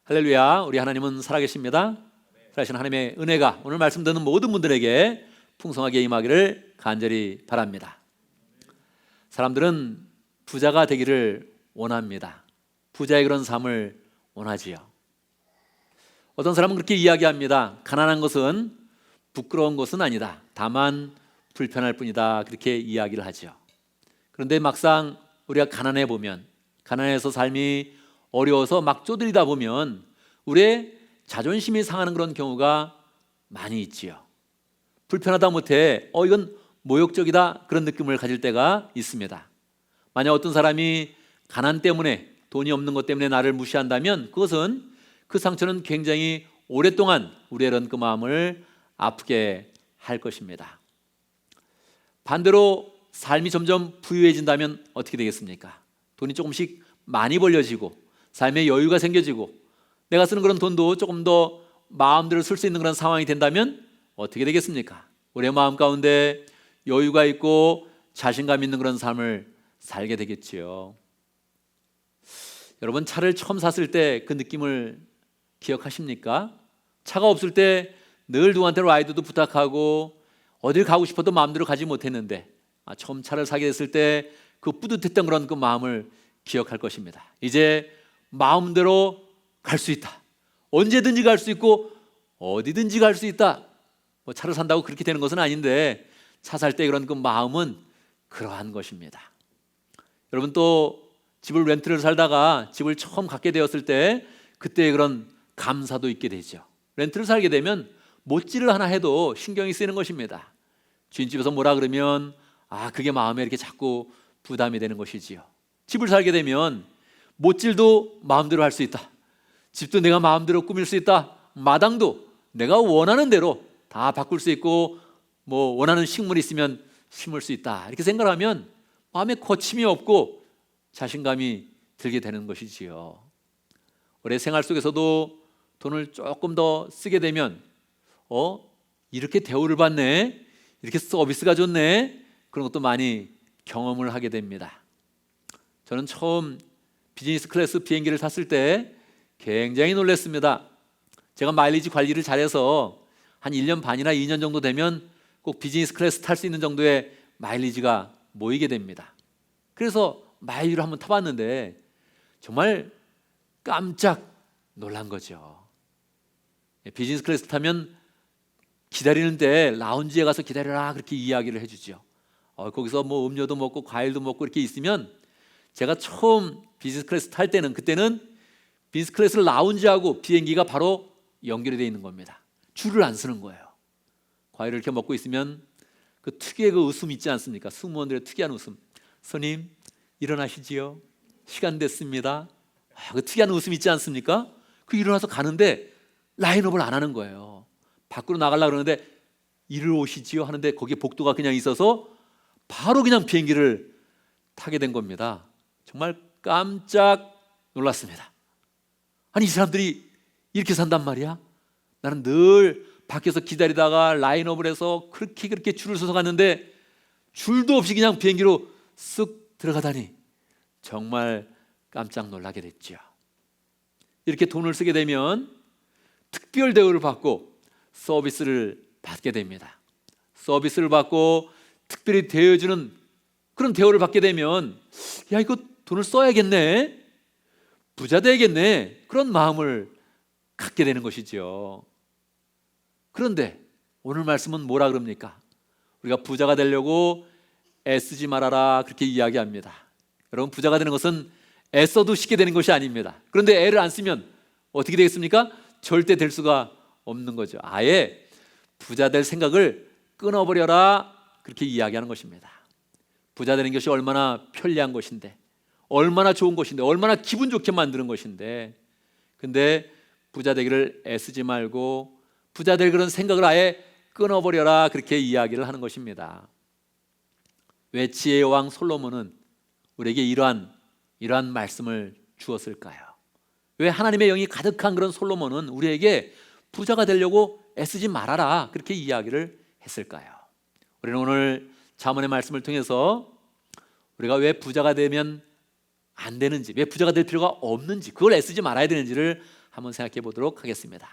할렐루야. 우리 하나님은 살아계십니다. 살아계신 하나님의 은혜가 오늘 말씀 듣는 모든 분들에게 풍성하게 임하기를 간절히 바랍니다. 사람들은 부자가 되기를 원합니다. 부자의 그런 삶을 원하지요. 어떤 사람은 그렇게 이야기합니다. 가난한 것은 부끄러운 것은 아니다. 다만 불편할 뿐이다. 그렇게 이야기를 하죠. 그런데 막상 우리가 가난해 보면, 가난해서 삶이 어려워서 막 쪼들리다 보면 우리의 자존심이 상하는 그런 경우가 많이 있지요. 불편하다 못해 이건 모욕적이다 그런 느낌을 가질 때가 있습니다. 만약 어떤 사람이 가난 때문에, 돈이 없는 것 때문에 나를 무시한다면 그것은, 그 상처는 굉장히 오랫동안 우리의 이런 그 마음을 아프게 할 것입니다. 반대로 삶이 점점 부유해진다면 어떻게 되겠습니까? 돈이 조금씩 많이 벌려지고 삶의 여유가 생겨지고 내가 쓰는 그런 돈도 조금 더 마음대로 쓸 수 있는 그런 상황이 된다면 어떻게 되겠습니까? 우리의 마음 가운데 여유가 있고 자신감 있는 그런 삶을 살게 되겠지요. 여러분, 차를 처음 샀을 때 그 느낌을 기억하십니까? 차가 없을 때 늘 누구한테 라이드도 부탁하고 어딜 가고 싶어도 마음대로 가지 못했는데 처음 차를 사게 됐을 때 그 뿌듯했던 그런 그 마음을 기억할 것입니다. 이제 마음대로 갈 수 있다. 언제든지 갈 수 있고 어디든지 갈 수 있다. 차를 산다고 그렇게 되는 것은 아닌데 차 살 때 그런 그 마음은 그러한 것입니다. 여러분, 또 집을 렌트를 살다가 집을 처음 갖게 되었을 때 그때의 그런 감사도 있게 되죠. 렌트를 살게 되면 못질을 하나 해도 신경이 쓰이는 것입니다. 주인집에서 뭐라 그러면 그게 마음에 이렇게 자꾸 부담이 되는 것이지요. 집을 살게 되면 못질도 마음대로 할 수 있다. 집도 내가 마음대로 꾸밀 수 있다. 마당도 내가 원하는 대로 다 바꿀 수 있고 원하는 식물이 있으면 심을 수 있다. 이렇게 생각하면 마음에 거침이 없고 자신감이 들게 되는 것이지요. 우리 생활 속에서도 돈을 조금 더 쓰게 되면 이렇게 대우를 받네, 이렇게 서비스가 좋네, 그런 것도 많이 경험을 하게 됩니다. 저는 처음 비즈니스 클래스 비행기를 탔을 때 굉장히 놀랐습니다. 제가 마일리지 관리를 잘해서 한 1년 반이나 2년 정도 되면 꼭 비즈니스 클래스 탈 수 있는 정도의 마일리지가 모이게 됩니다. 그래서 마일리지를 한번 타봤는데 정말 깜짝 놀란 거죠. 비즈니스 클래스 타면 기다리는데 라운지에 가서 기다려라 그렇게 이야기를 해주죠. 거기서 음료도 먹고 과일도 먹고 이렇게 있으면, 제가 처음 비즈니스 클래스 탈 때는, 그때는 비즈니스 클래스 라운지하고 비행기가 바로 연결이 되어 있는 겁니다. 줄을 안 서는 거예요. 과일을 이렇게 먹고 있으면 그 특유의 그 웃음 있지 않습니까? 승무원들의 특이한 웃음. 손님 일어나시지요, 시간 됐습니다. 그 특이한 웃음 있지 않습니까? 그 일어나서 가는데 라인업을 안 하는 거예요. 밖으로 나가려고 그러는데 이리 오시지요 하는데 거기에 복도가 그냥 있어서 바로 그냥 비행기를 타게 된 겁니다. 정말 깜짝 놀랐습니다. 아니, 이 사람들이 이렇게 산단 말이야? 나는 늘 밖에서 기다리다가 라인업을 해서 그렇게 줄을 서서 갔는데 줄도 없이 그냥 비행기로 쓱 들어가다니 정말 깜짝 놀라게 됐죠. 이렇게 돈을 쓰게 되면 특별 대우를 받고 서비스를 받게 됩니다. 서비스를 받고 특별히 대해주는 그런 대우를 받게 되면 이거 돈을 써야겠네, 부자 되야겠네, 그런 마음을 갖게 되는 것이죠. 그런데 오늘 말씀은 뭐라 그럽니까? 우리가 부자가 되려고 애쓰지 말아라 그렇게 이야기합니다. 여러분, 부자가 되는 것은 애써도 쉽게 되는 것이 아닙니다. 그런데 애를 안 쓰면 어떻게 되겠습니까? 절대 될 수가 없는 거죠. 아예 부자 될 생각을 끊어버려라 그렇게 이야기하는 것입니다. 부자 되는 것이 얼마나 편리한 것인데, 얼마나 좋은 것인데, 얼마나 기분 좋게 만드는 것인데, 근데 부자 되기를 애쓰지 말고 부자 될 그런 생각을 아예 끊어버려라 그렇게 이야기를 하는 것입니다. 왜 지혜의 왕 솔로몬은 우리에게 이러한 말씀을 주었을까요? 왜 하나님의 영이 가득한 그런 솔로몬은 우리에게 부자가 되려고 애쓰지 말아라 그렇게 이야기를 했을까요? 우리는 오늘 잠언의 말씀을 통해서 우리가 왜 부자가 되면 안 되는지, 왜 부자가 될 필요가 없는지, 그걸 애쓰지 말아야 되는지를 한번 생각해 보도록 하겠습니다.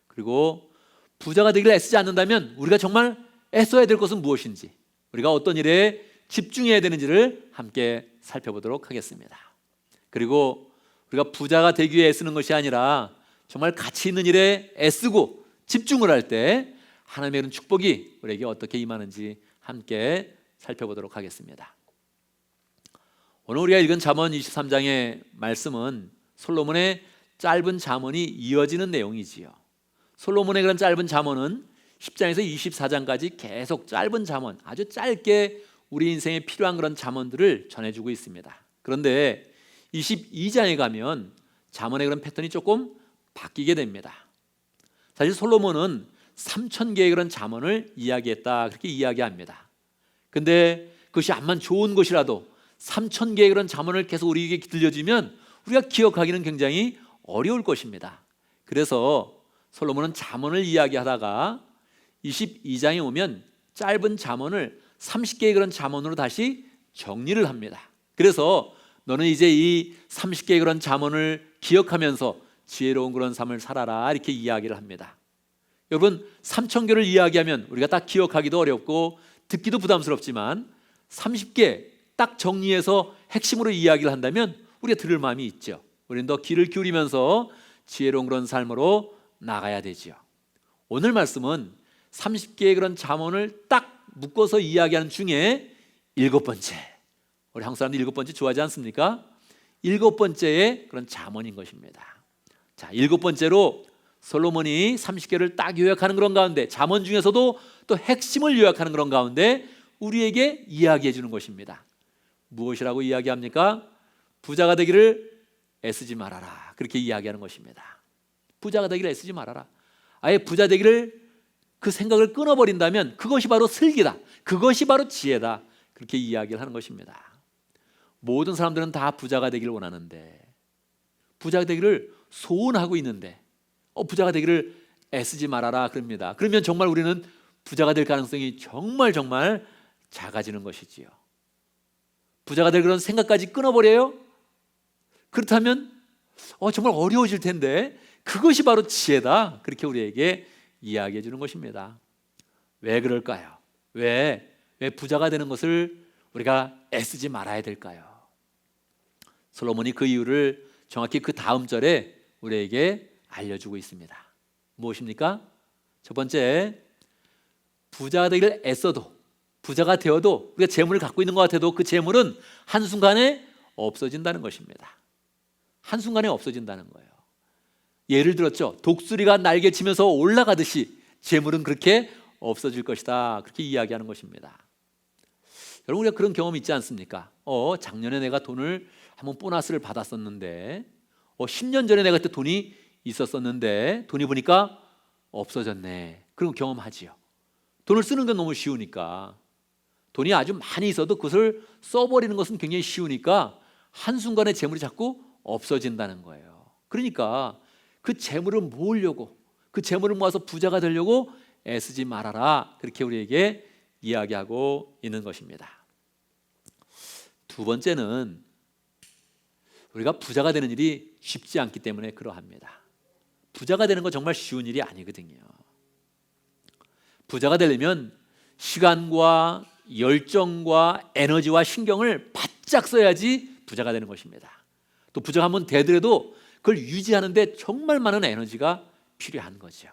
그리고 부자가 되기를 애쓰지 않는다면 우리가 정말 애써야 될 것은 무엇인지, 우리가 어떤 일에 집중해야 되는지를 함께 살펴보도록 하겠습니다. 그리고 우리가 부자가 되기 위해 애쓰는 것이 아니라 정말 가치 있는 일에 애쓰고 집중을 할 때 하나님의 그런 축복이 우리에게 어떻게 임하는지 함께 살펴보도록 하겠습니다. 오늘 우리가 읽은 잠언 23장의 말씀은 솔로몬의 짧은 잠언이 이어지는 내용이지요. 솔로몬의 그런 짧은 잠언은 10장에서 24장까지 계속 짧은 잠언, 아주 짧게 우리 인생에 필요한 그런 잠언들을 전해주고 있습니다. 그런데 22장에 가면 잠언의 그런 패턴이 조금 바뀌게 됩니다. 사실 솔로몬은 3000개의 그런 잠언을 이야기했다, 그렇게 이야기합니다. 근데 그것이 암만 좋은 것이라도 3000개의 그런 잠언을 계속 우리에게 들려주면 우리가 기억하기는 굉장히 어려울 것입니다. 그래서 솔로몬은 잠언을 이야기하다가 22장에 오면 짧은 잠언을 30개의 그런 잠언으로 다시 정리를 합니다. 그래서 너는 이제 이 30개의 그런 잠언을 기억하면서 지혜로운 그런 삶을 살아라, 이렇게 이야기를 합니다. 여러분, 3000개를 이야기하면 우리가 딱 기억하기도 어렵고 듣기도 부담스럽지만 30개 딱 정리해서 핵심으로 이야기를 한다면 우리가 들을 마음이 있죠. 우리는 더 귀를 기울이면서 지혜로운 그런 삶으로 나가야 되죠. 오늘 말씀은 30개의 그런 잠언을 딱 묶어서 이야기하는 중에 7번째, 우리 한국 사람들 7번째 좋아하지 않습니까? 7번째의 그런 잠언인 것입니다. 자, 7번째로 솔로몬이 30개를 딱 요약하는 그런 가운데, 잠언 중에서도 또 핵심을 요약하는 그런 가운데 우리에게 이야기해 주는 것입니다. 무엇이라고 이야기합니까? 부자가 되기를 애쓰지 말아라, 그렇게 이야기하는 것입니다. 부자가 되기를 애쓰지 말아라. 아예 부자 되기를 그 생각을 끊어버린다면 그것이 바로 슬기다, 그것이 바로 지혜다, 그렇게 이야기를 하는 것입니다. 모든 사람들은 다 부자가 되기를 원하는데, 부자가 되기를 소원하고 있는데 부자가 되기를 애쓰지 말아라 그럽니다. 그러면 정말 우리는 부자가 될 가능성이 정말 작아지는 것이지요. 부자가 될 그런 생각까지 끊어버려요? 그렇다면 정말 어려워질 텐데 그것이 바로 지혜다, 그렇게 우리에게 이야기해 주는 것입니다. 왜 그럴까요? 왜 부자가 되는 것을 우리가 애쓰지 말아야 될까요? 솔로몬이 그 이유를 정확히 그 다음 절에 우리에게 알려주고 있습니다. 무엇입니까? 첫 번째, 부자가 되기를 애써도, 부자가 되어도, 우리가 재물을 갖고 있는 것 같아도 그 재물은 한순간에 없어진다는 것입니다. 한순간에 없어진다는 거예요. 예를 들었죠. 독수리가 날개치면서 올라가듯이 재물은 그렇게 없어질 것이다, 그렇게 이야기하는 것입니다. 여러분, 우리가 그런 경험이 있지 않습니까? 작년에 내가 돈을 한번 보너스를 받았었는데 10년 전에 내가 그때 돈이 있었었는데 돈이 보니까 없어졌네, 그런 경험하지요. 돈을 쓰는 건 너무 쉬우니까, 돈이 아주 많이 있어도 그것을 써버리는 것은 굉장히 쉬우니까 한순간에 재물이 자꾸 없어진다는 거예요. 그러니까 그 재물을 모으려고, 그 재물을 모아서 부자가 되려고 애쓰지 말아라, 그렇게 우리에게 이야기하고 있는 것입니다. 두 번째는 우리가 부자가 되는 일이 쉽지 않기 때문에 그러합니다. 부자가 되는 건 정말 쉬운 일이 아니거든요. 부자가 되려면 시간과 열정과 에너지와 신경을 바짝 써야지 부자가 되는 것입니다. 또 부자가 한번 되더라도 그걸 유지하는데 정말 많은 에너지가 필요한 거죠.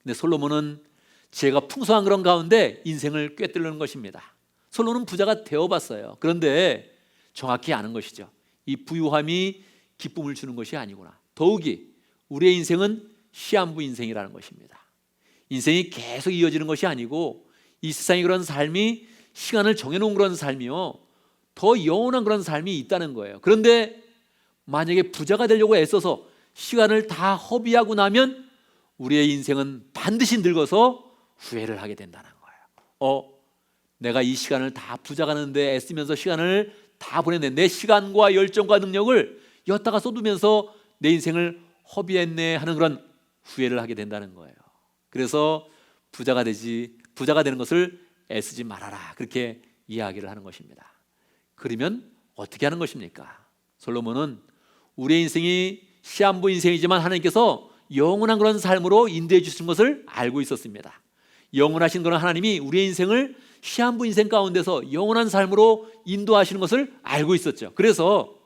근데 솔로몬은 지혜가 풍성한 그런 가운데 인생을 꿰뚫는 것입니다. 솔로몬은 부자가 되어봤어요. 그런데 정확히 아는 것이죠. 이 부유함이 기쁨을 주는 것이 아니구나. 더욱이 우리의 인생은 시한부 인생이라는 것입니다. 인생이 계속 이어지는 것이 아니고 이 세상의 그런 삶이 시간을 정해놓은 그런 삶이요, 더 영원한 그런 삶이 있다는 거예요. 그런데 만약에 부자가 되려고 애써서 시간을 다 허비하고 나면 우리의 인생은 반드시 늙어서 후회를 하게 된다는 거예요. 내가 이 시간을 다 부자가 되는데 애쓰면서 시간을 다 보냈네, 내 시간과 열정과 능력을 여기다가 쏟으면서 내 인생을 허비했네 하는 그런 후회를 하게 된다는 거예요. 그래서 부자가 되는 것을 애쓰지 말아라, 그렇게 이야기를 하는 것입니다. 그러면 어떻게 하는 것입니까? 솔로몬은 우리의 인생이 시한부 인생이지만 하나님께서 영원한 그런 삶으로 인도해 주신 것을 알고 있었습니다. 영원하신 그런 하나님이 우리의 인생을 시한부 인생 가운데서 영원한 삶으로 인도하시는 것을 알고 있었죠. 그래서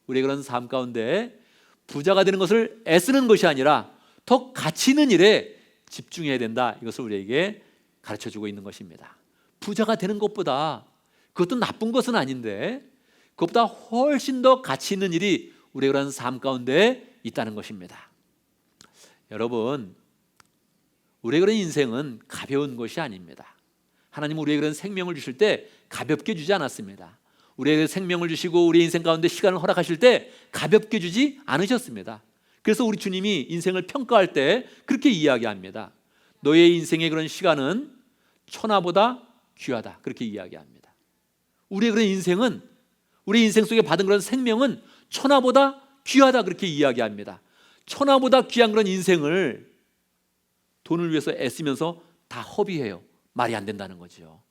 우리의 그런 삶 가운데 부자가 되는 것을 애쓰는 것이 아니라 더 가치 있는 일에 집중해야 된다, 이것을 우리에게 가르쳐주고 있는 것입니다. 부자가 되는 것보다, 그것도 나쁜 것은 아닌데 그것보다 훨씬 더 가치 있는 일이 우리의 그런 삶 가운데 있다는 것입니다. 여러분, 우리의 그런 인생은 가벼운 것이 아닙니다. 하나님은 우리의 그런 생명을 주실 때 가볍게 주지 않았습니다. 우리에게 생명을 주시고 우리의 인생 가운데 시간을 허락하실 때 가볍게 주지 않으셨습니다. 그래서 우리 주님이 인생을 평가할 때 그렇게 이야기합니다. 너의 인생의 그런 시간은 천하보다 귀하다, 그렇게 이야기합니다. 우리의 그런 인생은, 우리 인생 속에 받은 그런 생명은 천하보다 귀하다, 그렇게 이야기합니다. 천하보다 귀한 그런 인생을 돈을 위해서 애쓰면서 다 허비해요. 말이 안 된다는 거죠.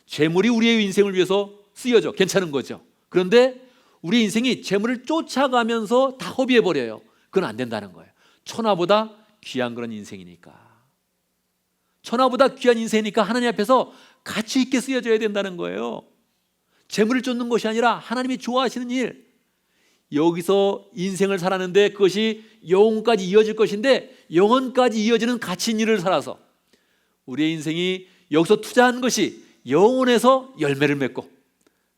재물이 우리의 인생을 위해서 쓰여져, 괜찮은 거죠. 그런데 우리 인생이 재물을 쫓아가면서 다 허비해버려요. 그건 안 된다는 거예요. 천하보다 귀한 그런 인생이니까, 천하보다 귀한 인생이니까 하나님 앞에서 가치 있게 쓰여져야 된다는 거예요. 재물을 쫓는 것이 아니라 하나님이 좋아하시는 일, 여기서 인생을 살았는데 그것이 영혼까지 이어질 것인데 영혼까지 이어지는 가치 있는 일을 살아서 우리의 인생이 여기서 투자한 것이 영혼에서 열매를 맺고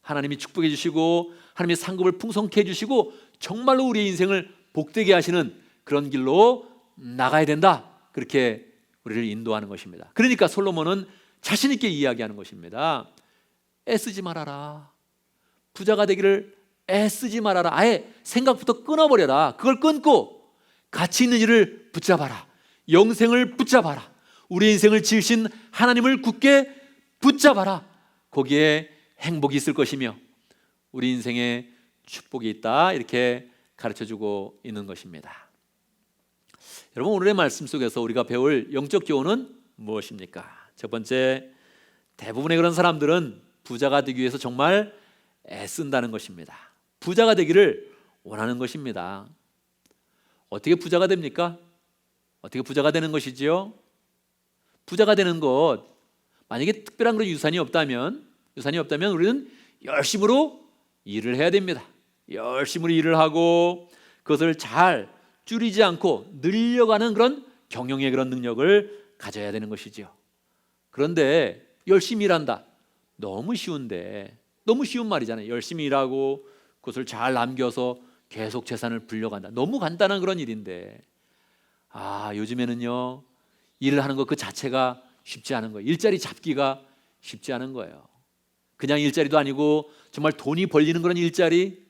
하나님이 축복해 주시고 하나님의 상급을 풍성케 해주시고 정말로 우리의 인생을 복되게 하시는 그런 길로 나가야 된다, 그렇게 우리를 인도하는 것입니다. 그러니까 솔로몬은 자신 있게 이야기하는 것입니다. 애쓰지 말아라. 부자가 되기를 애쓰지 말아라. 아예 생각부터 끊어버려라. 그걸 끊고 가치 있는 일을 붙잡아라. 영생을 붙잡아라. 우리 인생을 지으신 하나님을 굳게 붙잡아라. 거기에 행복이 있을 것이며 우리 인생에 축복이 있다, 이렇게 가르쳐주고 있는 것입니다. 여러분, 오늘의 말씀 속에서 우리가 배울 영적 교훈은 무엇입니까? 첫 번째, 대부분의 그런 사람들은 부자가 되기 위해서 정말 애쓴다는 것입니다. 부자가 되기를 원하는 것입니다. 어떻게 부자가 됩니까? 어떻게 부자가 되는 것이지요? 부자가 되는 것, 만약에 특별한 그런 유산이 없다면 우리는 열심으로 일을 해야 됩니다. 열심으로 일을 하고 그것을 잘 줄이지 않고 늘려가는 그런 경영의 그런 능력을 가져야 되는 것이죠. 그런데 열심히 일한다, 너무 쉬운데, 너무 쉬운 말이잖아요. 열심히 일하고 그것을 잘 남겨서 계속 재산을 불려간다, 너무 간단한 그런 일인데, 요즘에는요 일을 하는 것 그 자체가 쉽지 않은 거예요. 일자리 잡기가 쉽지 않은 거예요. 그냥 일자리도 아니고 정말 돈이 벌리는 그런 일자리,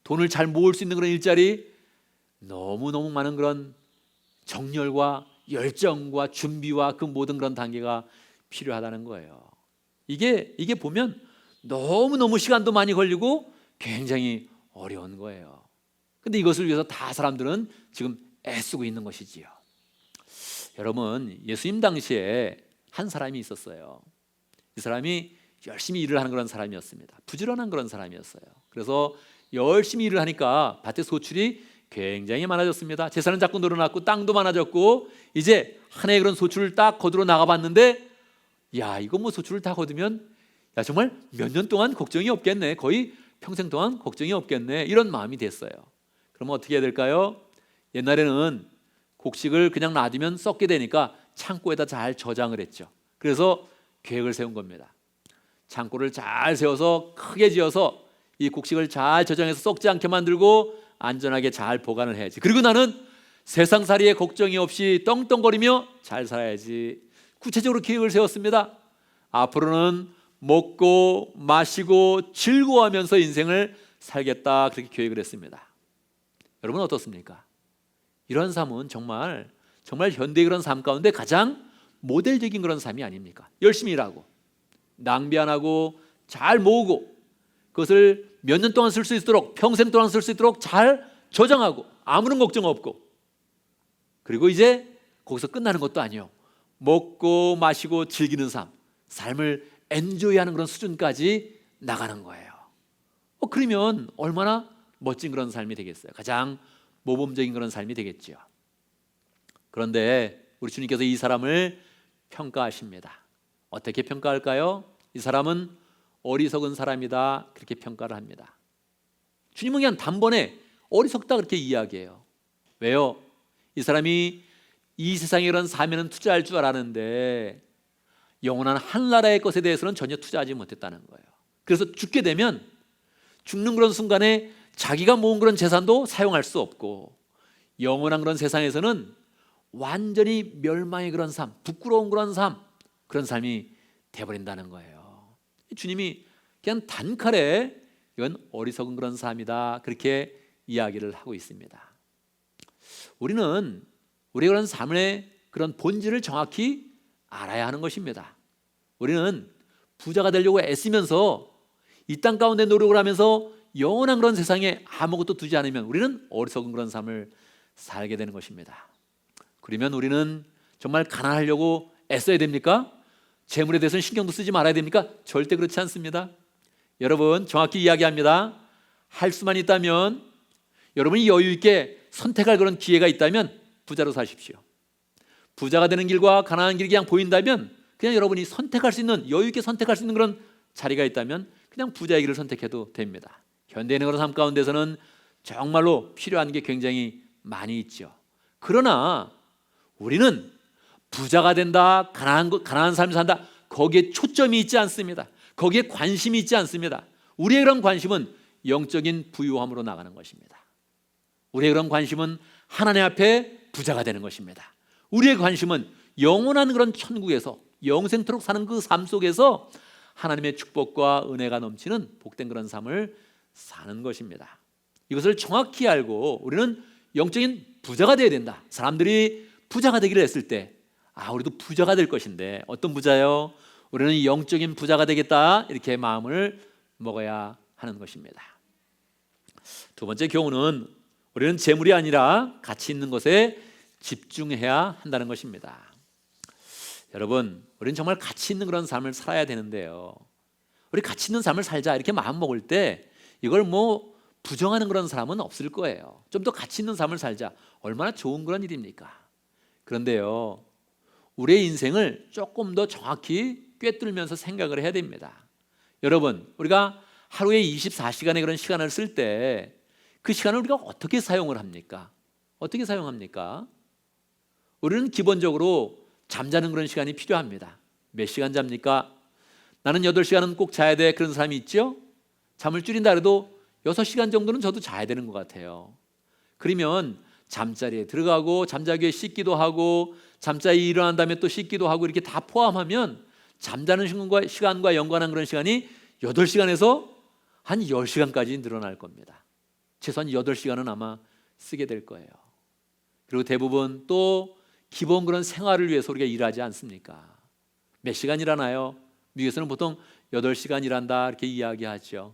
돈을 잘 모을 수 있는 그런 일자리, 너무너무 많은 그런 정열과 열정과 준비와 그 모든 그런 단계가 필요하다는 거예요. 이게 보면 너무너무 시간도 많이 걸리고 굉장히 어려운 거예요. 근데 이것을 위해서 다 사람들은 지금 애쓰고 있는 것이지요. 여러분, 예수님 당시에 한 사람이 있었어요. 이 사람이 열심히 일을 하는 그런 사람이었습니다. 부지런한 그런 사람이었어요. 그래서 열심히 일을 하니까 밭의 소출이 굉장히 많아졌습니다. 재산은 자꾸 늘어났고 땅도 많아졌고 이제 한 해의 그런 소출을 딱 거두러 나가봤는데, 이거 뭐 소출을 다 거두면 정말 몇 년 동안 걱정이 없겠네, 거의 평생 동안 걱정이 없겠네, 이런 마음이 됐어요. 그러면 어떻게 해야 될까요? 옛날에는 곡식을 그냥 놔두면 썩게 되니까 창고에다 잘 저장을 했죠. 그래서 계획을 세운 겁니다. 창고를 잘 세워서 크게 지어서 이 곡식을 잘 저장해서 썩지 않게 만들고 안전하게 잘 보관을 해야지. 그리고 나는 세상살이에 걱정이 없이 떵떵거리며 잘 살아야지. 구체적으로 계획을 세웠습니다. 앞으로는 먹고 마시고 즐거워하면서 인생을 살겠다, 그렇게 계획을 했습니다. 여러분 어떻습니까? 이런 삶은 정말 현대의 그런 삶 가운데 가장 모델적인 그런 삶이 아닙니까? 열심히 일하고 낭비 안 하고 잘 모으고 그것을 몇 년 동안 쓸 수 있도록, 평생 동안 쓸 수 있도록 잘 저장하고 아무런 걱정 없고, 그리고 이제 거기서 끝나는 것도 아니에요. 먹고 마시고 즐기는 삶을 엔조이하는 그런 수준까지 나가는 거예요. 그러면 얼마나 멋진 그런 삶이 되겠어요. 가장 모범적인 그런 삶이 되겠죠. 그런데 우리 주님께서 이 사람을 평가하십니다. 어떻게 평가할까요? 이 사람은 어리석은 사람이다, 그렇게 평가를 합니다. 주님은 그냥 단번에 어리석다 그렇게 이야기해요. 왜요? 이 사람이 이 세상에 이런 사면은 투자할 줄 알았는데 영원한 한나라의 것에 대해서는 전혀 투자하지 못했다는 거예요. 그래서 죽게 되면 죽는 그런 순간에 자기가 모은 그런 재산도 사용할 수 없고 영원한 그런 세상에서는 완전히 멸망의 그런 삶, 부끄러운 그런 삶, 그런 삶이 돼버린다는 거예요. 주님이 그냥 단칼에 이건 어리석은 그런 삶이다, 그렇게 이야기를 하고 있습니다. 우리는 우리의 그런 삶의 그런 본질을 정확히 알아야 하는 것입니다. 우리는 부자가 되려고 애쓰면서 이 땅 가운데 노력을 하면서 영원한 그런 세상에 아무것도 두지 않으면 우리는 어리석은 그런 삶을 살게 되는 것입니다. 그러면 우리는 정말 가난하려고 애써야 됩니까? 재물에 대해서는 신경도 쓰지 말아야 됩니까? 절대 그렇지 않습니다. 여러분, 정확히 이야기합니다. 할 수만 있다면, 여러분이 여유 있게 선택할 그런 기회가 있다면 부자로 사십시오. 부자가 되는 길과 가난한 길이 그냥 보인다면 그냥 여러분이 선택할 수 있는, 여유 있게 선택할 수 있는 그런 자리가 있다면 그냥 부자의 길을 선택해도 됩니다. 현대인의 그런 삶 가운데서는 정말로 필요한 게 굉장히 많이 있죠. 그러나 우리는 부자가 된다, 가난한 삶을 산다, 거기에 초점이 있지 않습니다. 거기에 관심이 있지 않습니다. 우리의 그런 관심은 영적인 부유함으로 나가는 것입니다. 우리의 그런 관심은 하나님 앞에 부자가 되는 것입니다. 우리의 관심은 영원한 그런 천국에서 영생토록 사는 그 삶 속에서 하나님의 축복과 은혜가 넘치는 복된 그런 삶을 사는 것입니다. 이것을 정확히 알고 우리는 영적인 부자가 되어야 된다. 사람들이 부자가 되기를 했을 때 우리도 부자가 될 것인데 어떤 부자요? 우리는 영적인 부자가 되겠다, 이렇게 마음을 먹어야 하는 것입니다. 두 번째 교훈은 우리는 재물이 아니라 가치 있는 것에 집중해야 한다는 것입니다. 여러분, 우리는 정말 가치 있는 그런 삶을 살아야 되는데요, 우리 가치 있는 삶을 살자 이렇게 마음 먹을 때 이걸 부정하는 그런 사람은 없을 거예요. 좀 더 가치 있는 삶을 살자, 얼마나 좋은 그런 일입니까? 그런데요, 우리의 인생을 조금 더 정확히 꿰뚫면서 생각을 해야 됩니다. 여러분, 우리가 하루에 24시간의 그런 시간을 쓸 때 그 시간을 우리가 어떻게 사용을 합니까? 어떻게 사용합니까? 우리는 기본적으로 잠자는 그런 시간이 필요합니다. 몇 시간 잡니까? 나는 8시간은 꼭 자야 돼, 그런 사람이 있죠? 잠을 줄인다 해도 6시간 정도는 저도 자야 되는 것 같아요. 그러면 잠자리에 들어가고 잠자기 위해 씻기도 하고 잠자리 일어난 다음에 또 씻기도 하고 이렇게 다 포함하면 잠자는 시간과 연관한 그런 시간이 8시간에서 한 10시간까지 늘어날 겁니다. 최소한 8시간은 아마 쓰게 될 거예요. 그리고 대부분 또 기본 그런 생활을 위해서 우리가 일하지 않습니까? 몇 시간 일하나요? 미국에서는 보통 8시간 일한다, 이렇게 이야기하죠.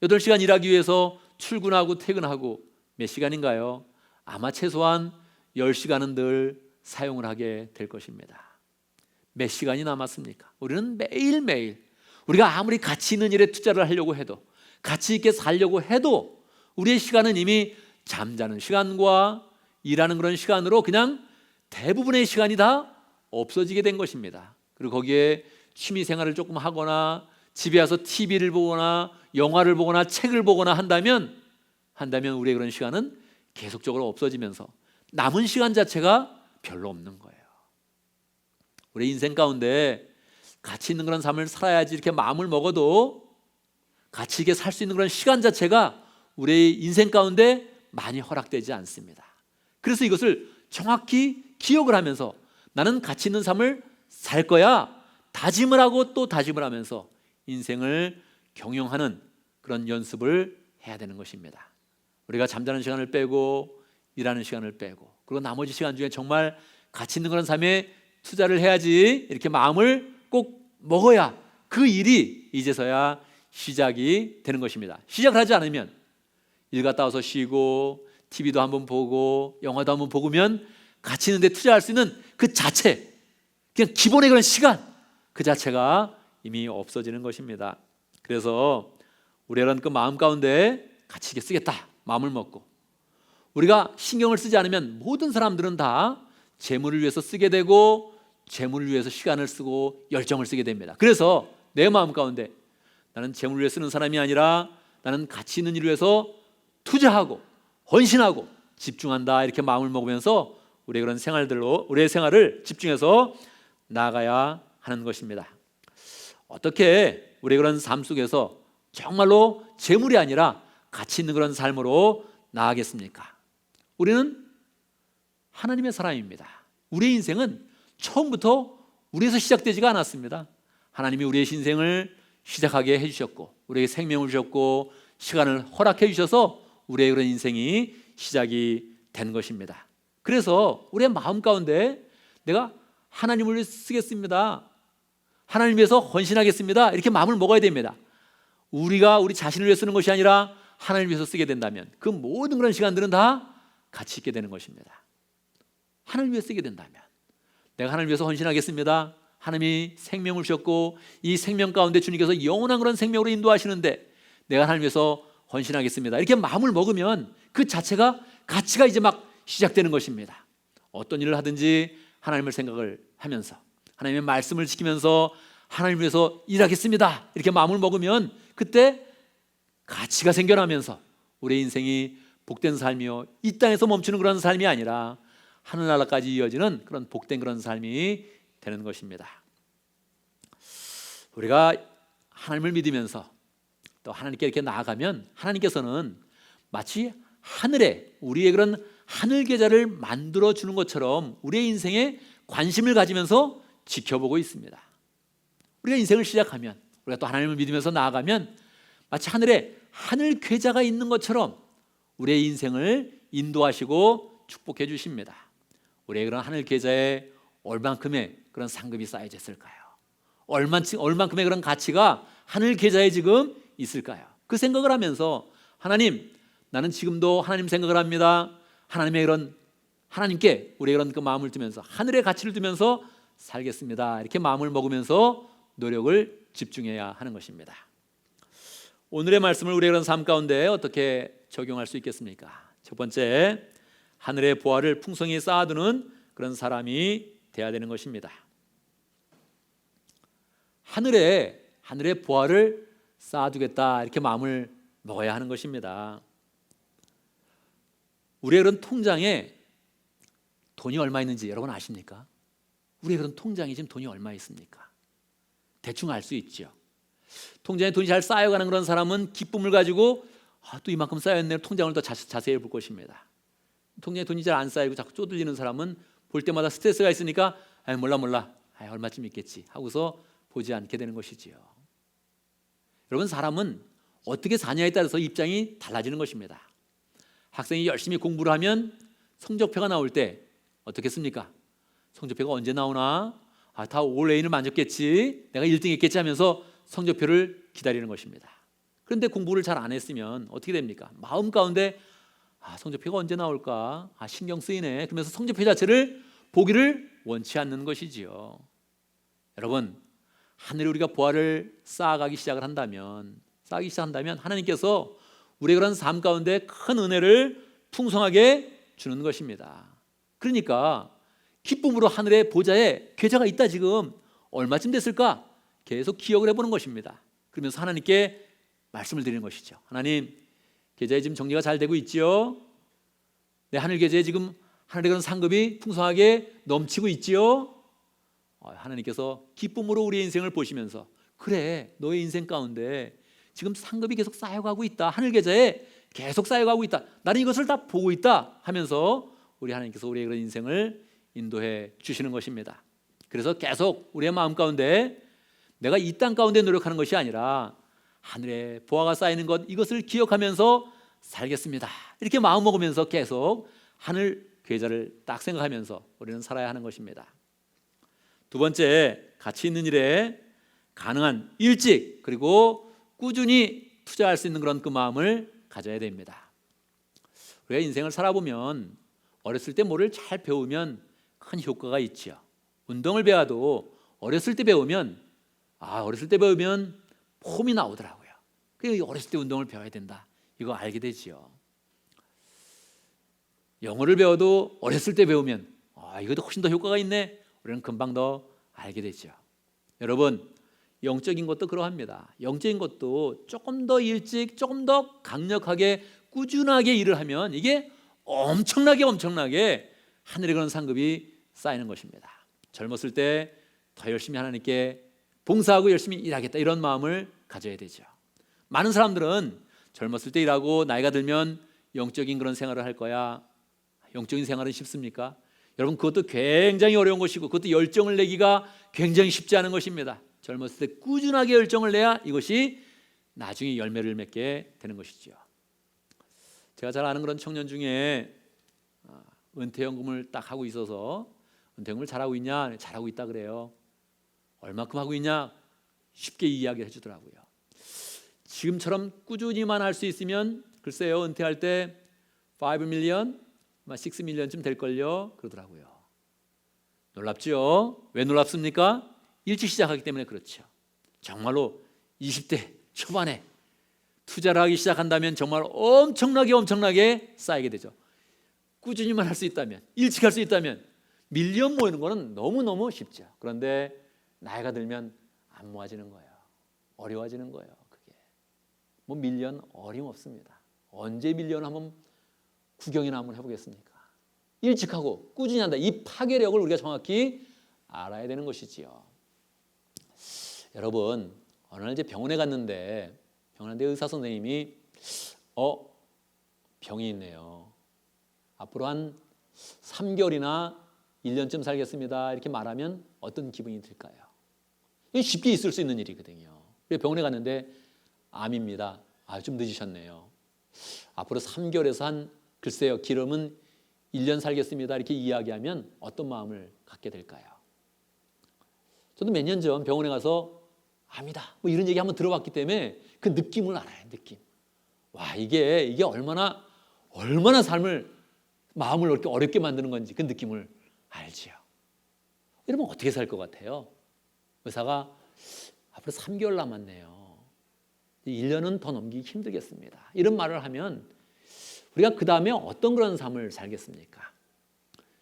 8시간 일하기 위해서 출근하고 퇴근하고 몇 시간인가요? 아마 최소한 10시간은 늘 사용을 하게 될 것입니다. 몇 시간이 남았습니까? 우리는 매일매일 우리가 아무리 가치 있는 일에 투자를 하려고 해도, 가치 있게 살려고 해도 우리의 시간은 이미 잠자는 시간과 일하는 그런 시간으로 그냥 대부분의 시간이 다 없어지게 된 것입니다. 그리고 거기에 취미 생활을 조금 하거나 집에 와서 TV를 보거나 영화를 보거나 책을 보거나 한다면 우리의 그런 시간은 계속적으로 없어지면서 남은 시간 자체가 별로 없는 거예요. 우리 인생 가운데 가치 있는 그런 삶을 살아야지 이렇게 마음을 먹어도 가치 있게 살 수 있는 그런 시간 자체가 우리의 인생 가운데 많이 허락되지 않습니다. 그래서 이것을 정확히 기억을 하면서 나는 가치 있는 삶을 살 거야 다짐을 하고 또 다짐을 하면서 인생을 경영하는 그런 연습을 해야 되는 것입니다. 우리가 잠자는 시간을 빼고 일하는 시간을 빼고 그리고 나머지 시간 중에 정말 가치 있는 그런 삶에 투자를 해야지 이렇게 마음을 꼭 먹어야 그 일이 이제서야 시작이 되는 것입니다. 시작을 하지 않으면 일 갔다 와서 쉬고 TV도 한번 보고 영화도 한번 보면 가치 있는 데 투자할 수 있는 그 자체, 그냥 기본의 그런 시간 그 자체가 이미 없어지는 것입니다. 그래서 우리는 그 마음 가운데 가치 있게 쓰겠다 마음을 먹고 우리가 신경을 쓰지 않으면 모든 사람들은 다 재물을 위해서 쓰게 되고 재물을 위해서 시간을 쓰고 열정을 쓰게 됩니다. 그래서 내 마음 가운데 나는 재물을 위해 쓰는 사람이 아니라 나는 가치 있는 일을 위해서 투자하고 헌신하고 집중한다, 이렇게 마음을 먹으면서 우리의 그런 생활들로 우리의 생활을 집중해서 나아가야 하는 것입니다. 어떻게 우리의 그런 삶 속에서 정말로 재물이 아니라 가치 있는 그런 삶으로 나아가겠습니까? 우리는 하나님의 사람입니다. 우리의 인생은 처음부터 우리에서 시작되지가 않았습니다. 하나님이 우리의 인생을 시작하게 해주셨고 우리에게 생명을 주셨고 시간을 허락해 주셔서 우리의 그런 인생이 시작이 된 것입니다. 그래서 우리의 마음 가운데 내가 하나님을 위해 쓰겠습니다, 하나님 위해서 헌신하겠습니다, 이렇게 마음을 먹어야 됩니다. 우리가 우리 자신을 위해 쓰는 것이 아니라 하나님을 위해서 쓰게 된다면 그 모든 그런 시간들은 다 가치 있게 되는 것입니다. 하나님을 위해 쓰게 된다면 내가 하나님을 위해서 헌신하겠습니다, 하나님이 생명을 주셨고 이 생명 가운데 주님께서 영원한 그런 생명으로 인도하시는데 내가 하나님을 위해서 헌신하겠습니다, 이렇게 마음을 먹으면 그 자체가 가치가 이제 막 시작되는 것입니다. 어떤 일을 하든지 하나님을 생각을 하면서 하나님의 말씀을 지키면서 하나님을 위해서 일하겠습니다, 이렇게 마음을 먹으면 그때 가치가 생겨나면서 우리의 인생이 복된 삶이요 이 땅에서 멈추는 그런 삶이 아니라 하늘나라까지 이어지는 그런 복된 그런 삶이 되는 것입니다. 우리가 하나님을 믿으면서 또 하나님께 이렇게 나아가면 하나님께서는 마치 하늘에 우리의 그런 하늘 계좌를 만들어 주는 것처럼 우리의 인생에 관심을 가지면서 지켜보고 있습니다. 우리가 인생을 시작하면 우리가 또 하나님을 믿으면서 나아가면 마치 하늘에 하늘 계좌가 있는 것처럼 우리의 인생을 인도하시고 축복해 주십니다. 우리의 그런 하늘 계좌에 얼만큼의 그런 상급이 쌓여져 있을까요? 얼만큼의 그런 가치가 하늘 계좌에 지금 있을까요? 그 생각을 하면서 하나님, 나는 지금도 하나님 생각을 합니다. 하나님의 그런 하나님께 우리의 그런 그 마음을 두면서 하늘의 가치를 두면서 살겠습니다, 이렇게 마음을 먹으면서 노력을 집중해야 하는 것입니다. 오늘의 말씀을 우리의 그런 삶 가운데 어떻게 적용할 수 있겠습니까? 첫 번째, 하늘의 보화를 풍성히 쌓아두는 그런 사람이 되어야 되는 것입니다. 하늘에 보화를 쌓아두겠다, 이렇게 마음을 먹어야 하는 것입니다. 우리의 그런 통장에 돈이 얼마 있는지 여러분 아십니까? 우리의 그런 통장에 지금 돈이 얼마 있습니까? 대충 알 수 있죠. 통장에 돈이 잘 쌓여가는 그런 사람은 기쁨을 가지고 또 이만큼 쌓였네, 통장을 더 자세히 볼 것입니다. 통장에 돈이 잘 안 쌓이고 자꾸 쪼들리는 사람은 볼 때마다 스트레스가 있으니까 몰라 얼마쯤 있겠지 하고서 보지 않게 되는 것이지요. 여러분, 사람은 어떻게 사냐에 따라서 입장이 달라지는 것입니다. 학생이 열심히 공부를 하면 성적표가 나올 때 어떻겠습니까? 성적표가 언제 나오나? 다 올 A를 만졌겠지, 내가 1등 했겠지 하면서 성적표를 기다리는 것입니다. 그런데 공부를 잘 안 했으면 어떻게 됩니까? 마음 가운데 성적표가 언제 나올까? 신경 쓰이네, 그러면서 성적표 자체를 보기를 원치 않는 것이지요. 여러분, 하늘에 우리가 보화를 쌓아가기 시작을 한다면 하나님께서 우리의 그런 삶 가운데 큰 은혜를 풍성하게 주는 것입니다. 그러니까 기쁨으로 하늘의 보좌에 계좌가 있다, 지금 얼마쯤 됐을까? 계속 기억을 해보는 것입니다. 그러면서 하나님께 말씀을 드리는 것이죠. 하나님, 계좌에 지금 정리가 잘 되고 있지요? 내 하늘 계좌에 지금 하늘의 그런 상급이 풍성하게 넘치고 있지요? 하나님께서 기쁨으로 우리의 인생을 보시면서 그래, 너의 인생 가운데 지금 상급이 계속 쌓여가고 있다, 하늘 계좌에 계속 쌓여가고 있다, 나는 이것을 다 보고 있다 하면서 우리 하나님께서 우리의 그런 인생을 인도해 주시는 것입니다. 그래서 계속 우리의 마음 가운데 내가 이 땅 가운데 노력하는 것이 아니라 하늘에 보화가 쌓이는 것, 이것을 기억하면서 살겠습니다, 이렇게 마음 먹으면서 계속 하늘 계좌를 딱 생각하면서 우리는 살아야 하는 것입니다. 두 번째, 가치 있는 일에 가능한 일찍 그리고 꾸준히 투자할 수 있는 그런 그 마음을 가져야 됩니다. 우리가 인생을 살아보면 어렸을 때 뭐를 잘 배우면 큰 효과가 있죠. 운동을 배워도 어렸을 때 배우면 폼이 나오더라고요. 그래서 어렸을 때 운동을 배워야 된다, 이거 알게 되지요. 영어를 배워도 어렸을 때 배우면 이것도 훨씬 더 효과가 있네. 우리는 금방 더 알게 되죠. 여러분, 영적인 것도 그러합니다. 영적인 것도 조금 더 일찍, 조금 더 강력하게, 꾸준하게 일을 하면 이게 엄청나게 하늘에 그런 상급이 쌓이는 것입니다. 젊었을 때 더 열심히 하나님께 봉사하고 열심히 일하겠다, 이런 마음을 가져야 되죠. 많은 사람들은 젊었을 때 일하고 나이가 들면 영적인 그런 생활을 할 거야. 영적인 생활은 쉽습니까? 여러분, 그것도 굉장히 어려운 것이고 그것도 열정을 내기가 굉장히 쉽지 않은 것입니다. 젊었을 때 꾸준하게 열정을 내야 이것이 나중에 열매를 맺게 되는 것이죠. 제가 잘 아는 그런 청년 중에 은퇴연금을 딱 하고 있어서, 은퇴연금을 잘하고 있냐? 잘하고 있다 그래요. 얼마큼 하고 있냐? 쉽게 이야기를 해주더라고요. 지금처럼 꾸준히만 할 수 있으면 글쎄요, 은퇴할 때 5 밀리언, 6 밀리언쯤 될걸요, 그러더라고요. 놀랍죠? 왜 놀랍습니까? 일찍 시작하기 때문에 그렇죠. 정말로 20대 초반에 투자를 하기 시작한다면 정말 엄청나게 쌓이게 되죠. 꾸준히만 할 수 있다면, 일찍 할 수 있다면 밀리언 모이는 거는 너무너무 쉽죠. 그런데 나이가 들면 안 모아지는 거예요. 어려워지는 거예요. 그게 뭐 밀리언 어림없습니다. 언제 밀리언 한번 구경이나 한번 해보겠습니까? 일찍 하고 꾸준히 한다, 이 파괴력을 우리가 정확히 알아야 되는 것이지요. 여러분, 어느 날 이제 병원에 갔는데 의사 선생님이 병이 있네요. 앞으로 한 3개월이나 1년쯤 살겠습니다, 이렇게 말하면 어떤 기분이 들까요? 이게 쉽게 있을 수 있는 일이거든요. 병원에 갔는데 암입니다. 좀 늦으셨네요. 앞으로 3개월에서 한 글쎄요, 길으면 1년 살겠습니다, 이렇게 이야기하면 어떤 마음을 갖게 될까요? 저도 몇 년 전 병원에 가서 암이다, 뭐 이런 얘기 한번 들어봤기 때문에 그 느낌을 알아요. 느낌. 와, 이게 얼마나 마음을 이렇게 어렵게 만드는 건지 그 느낌을 알지요. 여러분, 어떻게 살 것 같아요? 의사가 앞으로 3개월 남았네요. 1년은 더 넘기기 힘들겠습니다, 이런 말을 하면 우리가 그 다음에 어떤 그런 삶을 살겠습니까?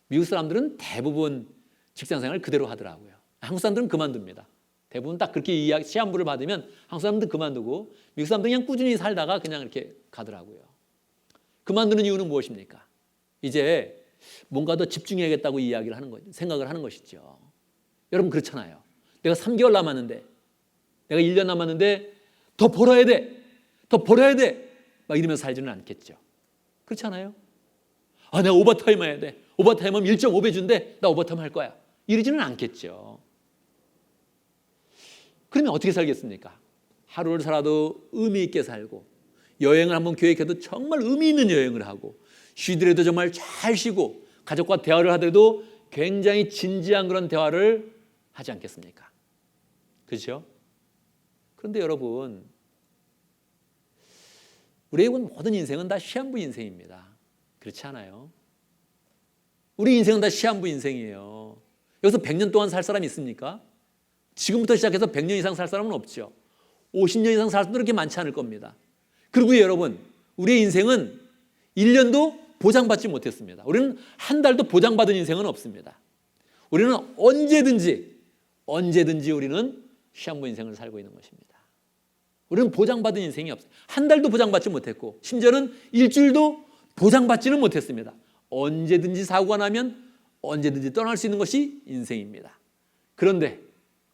미국 사람들은 대부분 직장생활을 그대로 하더라고요. 한국 사람들은 그만둡니다. 대부분 딱 그렇게 시한부를 받으면 한국 사람들은 그만두고 미국 사람들은 그냥 꾸준히 살다가 그냥 이렇게 가더라고요. 그만두는 이유는 무엇입니까? 이제 뭔가 더 집중해야겠다고 생각을 하는 것이죠. 여러분, 그렇잖아요. 내가 3개월 남았는데, 내가 1년 남았는데 더 벌어야 돼, 막 이러면서 살지는 않겠죠. 그렇지 않아요? 내가 오버타임 해야 돼, 오버타임하면 1.5배 준대, 나 오버타임 할 거야, 이러지는 않겠죠. 그러면 어떻게 살겠습니까? 하루를 살아도 의미 있게 살고, 여행을 한번 계획해도 정말 의미 있는 여행을 하고, 쉬더라도 정말 잘 쉬고, 가족과 대화를 하더라도 굉장히 진지한 그런 대화를 하지 않겠습니까? 그렇죠? 그런데 여러분, 우리의 모든 인생은 다 시한부 인생입니다. 그렇지 않아요? 우리 인생은 다 시한부 인생이에요. 여기서 100년 동안 살 사람이 있습니까? 지금부터 시작해서 100년 이상 살 사람은 없죠. 50년 이상 살 사람도 그렇게 많지 않을 겁니다. 그리고 여러분, 우리의 인생은 1년도 보장받지 못했습니다. 우리는 한 달도 보장받은 인생은 없습니다. 우리는 언제든지 우리는 시한부 인생을 살고 있는 것입니다. 우리는 보장받은 인생이 없어요. 한 달도 보장받지 못했고, 심지어는 일주일도 보장받지는 못했습니다. 언제든지 사고가 나면 언제든지 떠날 수 있는 것이 인생입니다. 그런데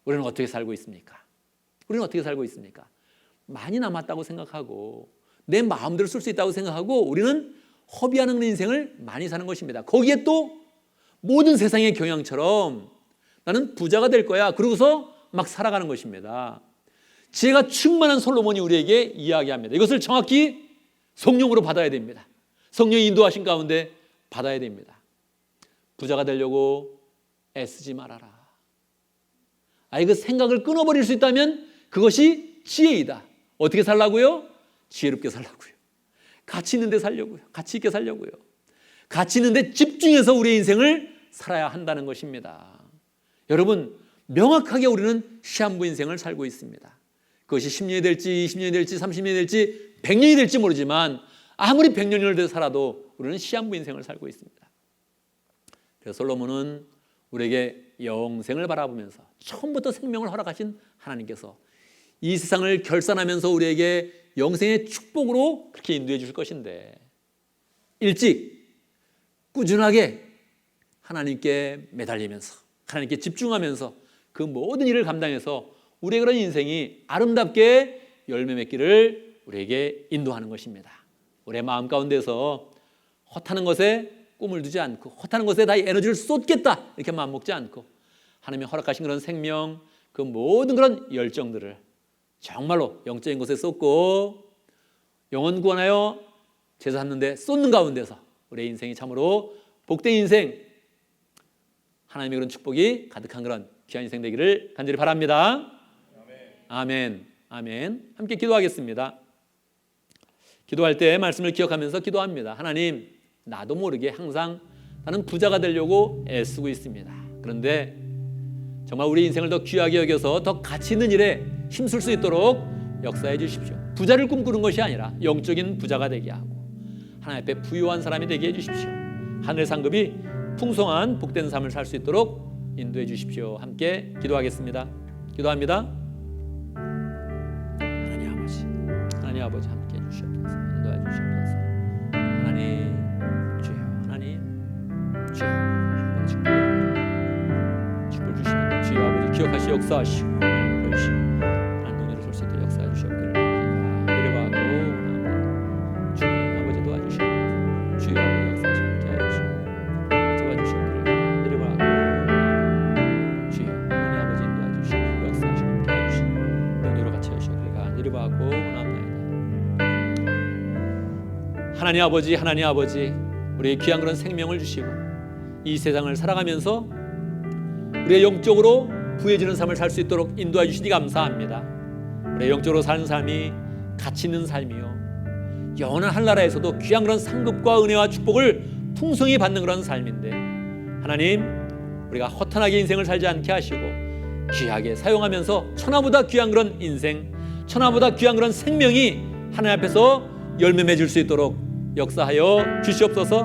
우리는 어떻게 살고 있습니까? 많이 남았다고 생각하고 내 마음대로 쓸 수 있다고 생각하고 우리는 허비하는 인생을 많이 사는 것입니다. 거기에 또 모든 세상의 경향처럼 나는 부자가 될 거야, 그러고서 막 살아가는 것입니다. 지혜가 충만한 솔로몬이 우리에게 이야기합니다. 이것을 정확히 성령으로 받아야 됩니다. 성령이 인도하신 가운데 받아야 됩니다. 부자가 되려고 애쓰지 말아라. 그 생각을 끊어버릴 수 있다면 그것이 지혜이다. 어떻게 살라고요? 지혜롭게 살라고요. 가치 있는 데 살려고요. 가치 있게 살려고요. 가치 있는 데 집중해서 우리의 인생을 살아야 한다는 것입니다. 여러분, 명확하게 우리는 시한부 인생을 살고 있습니다. 그것이 10년이 될지 20년이 될지 30년이 될지 100년이 될지 모르지만 아무리 100년을 살아도 우리는 시한부 인생을 살고 있습니다. 그래서 솔로몬은 우리에게 영생을 바라보면서 처음부터 생명을 허락하신 하나님께서 이 세상을 결산하면서 우리에게 영생의 축복으로 그렇게 인도해 주실 것인데, 일찍 꾸준하게 하나님께 매달리면서 하나님께 집중하면서 그 모든 일을 감당해서 우리의 그런 인생이 아름답게 열매 맺기를 우리에게 인도하는 것입니다. 우리의 마음 가운데서 헛하는 것에 꿈을 두지 않고 헛하는 것에 다 에너지를 쏟겠다 이렇게 마음먹지 않고 하나님이 허락하신 그런 생명, 그 모든 그런 열정들을 정말로 영적인 것에 쏟고 영혼 구원하여 제사 삼는데 쏟는 가운데서 우리의 인생이 참으로 복된 인생, 하나님의 그런 축복이 가득한 그런 귀한 인생 되기를 간절히 바랍니다. 아멘. 아멘. 함께 기도하겠습니다. 기도할 때 말씀을 기억하면서 기도합니다. 하나님, 나도 모르게 항상 나는 부자가 되려고 애쓰고 있습니다. 그런데 정말 우리 인생을 더 귀하게 여겨서 더 가치 있는 일에 힘쓸 수 있도록 역사해 주십시오. 부자를 꿈꾸는 것이 아니라 영적인 부자가 되게 하고 하나님 앞에 부유한 사람이 되게 해 주십시오. 하늘 상급이 풍성한 복된 삶을 살 수 있도록 인도해 주십시오. 함께 기도하겠습니다. 기도합니다. 하나님 아버지 함께 해 주시옵소서. 인도해 주시옵소서. 하나님 주여, 하나님 주여, 축복을 주시는 주여 아버지 기억하시 역사하시고 보이시고 하나님 눈으로 볼 수 있도록 역사해 주시옵기를 내려가고 원합니다. 주님 아버지 도와주시옵소서. 주여 아버지 역사하시 함께 해주시고 도와주시옵기를 내려가고 주여 하나님 아버지 도와주시고 역사하시 함께 해주시고 능력으로 같이 하시옵기를 내려가고 원합니다. 하나님 아버지 우리의 귀한 그런 생명을 주시고 이 세상을 살아가면서 우리의 영적으로 부해지는 삶을 살 수 있도록 인도해 주시니 감사합니다. 우리의 영적으로 사는 삶이 가치 있는 삶이요 영원한 한나라에서도 귀한 그런 상급과 은혜와 축복을 풍성히 받는 그런 삶인데, 하나님 우리가 허탄하게 인생을 살지 않게 하시고 귀하게 사용하면서 천하보다 귀한 그런 인생, 천하보다 귀한 그런 생명이 하나님 앞에서 열매 맺을 수 있도록 역사하여 주시옵소서.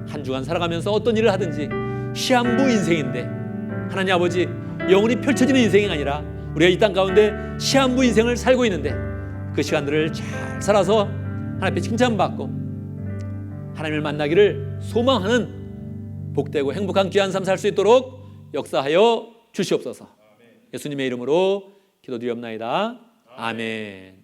한 주간 살아가면서 어떤 일을 하든지 시한부 인생인데 하나님 아버지 영원히 펼쳐지는 인생이 아니라 우리가 이 땅 가운데 시한부 인생을 살고 있는데 그 시간들을 잘 살아서 하나님 앞에 칭찬받고 하나님을 만나기를 소망하는 복되고 행복한 귀한 삶 살 수 있도록 역사하여 주시옵소서. 예수님의 이름으로 기도드리옵나이다. 아멘.